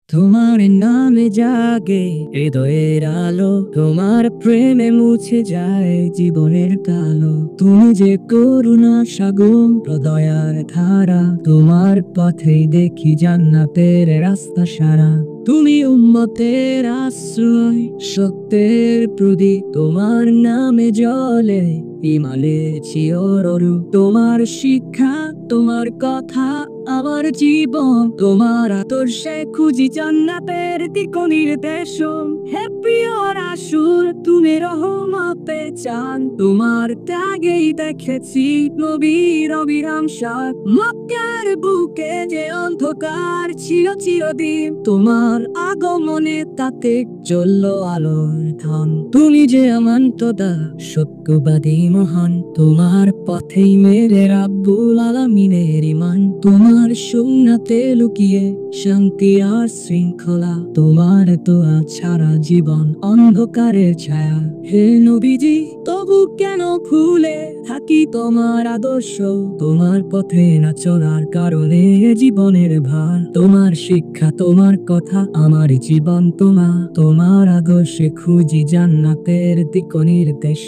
তোমার নামে জাগে হৃদয়ের আলো, তোমার প্রেমে মুছে যায় জীবনের কালো। তুমি যে করুণা সাগর, দয়ার ধারা, তোমার পথেই দেখি জান্নাতের রাস্তা সারা। তুমি উম্মতের আশ্রয়, সত্যের প্রদীপ, তোমার নামে জ্বলে ইমানের চিররু। তোমার শিক্ষা, তোমার কথা আমার জীবন, তোমার আদর্শে খুঁজি জান্নাতের দিক নির্দেশ। হে প্রিয় রাসূল, তুমি রহমতে চান, তোমার ত্যাগেই দেখেছি নবীর অবিরাম সাথ। মক্কার বুকে যে অন্ধকার ছিল চিরদিন, তোমার আগমনে তাতে জ্বলল আলোর ধন। তুমি যে আমান্তদা সত্যবাদী মহান, তোমার পথেই মেরে রাব্বুল আলামিনের ঈমান। তোমার সুন্নাতে লুকিয়ে শান্তি আর শৃঙ্খলা, তোমার দোয়া ছাড়া জীবন অন্ধকারের ছায়া। হে নবীজি, তবু কেন ভুলে থাকি তোমার আদর্শ? তোমার পথে না চলার কারণে জীবনের ভার। তোমার শিক্ষা, তোমার কথা আমার জীবন, তোমার আদর্শে খুঁজি জান্নাতের দিক নির্দেশ।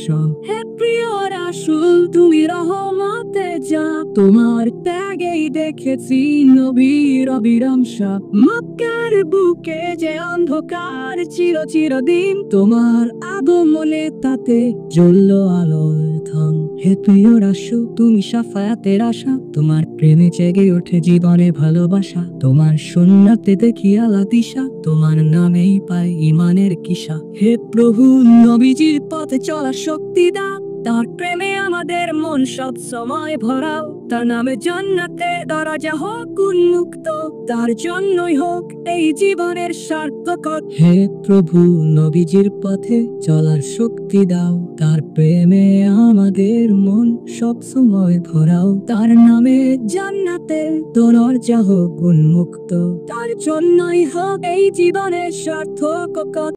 হে প্রিয় রাসূল, তুমি রহমতে যা, তোমার ত্যাগেই দেখেছি নবীর অবিরাম সাথ। মক্কার বুকে যে অন্ধকার ছিল চিরদিন, তোমার আগমনে তাতে জ্বলল আলোর ধন। হে প্রিয় রাসূল, তুমি শাফায়াতের আশা, তোমার প্রেমে জেগে ওঠে জীবনে ভালোবাসা। তোমার সুন্নাতে দেখি আলা দিশা, তোমার নামেই পাই ঈমানের কিসা। হে প্রভু, নবীজির পথে চলার শক্তি দাও, তার প্রেমে আমাদের মন সব সময় ভরাও। তার নামে জান্নাতে দরজা হোক উন্মুক্ত, তার জন্যই হোক এই জীবনের সার্থকতা। হে প্রভু, নবীজির পথে চলার শক্তি দাও, তার প্রেমে আমাদের মন সব সময় ভরাও। তার নামে জান্নাতে দরজা হোক উন্মুক্ত, তার জন্যই হোক এই জীবনের সার্থকতা।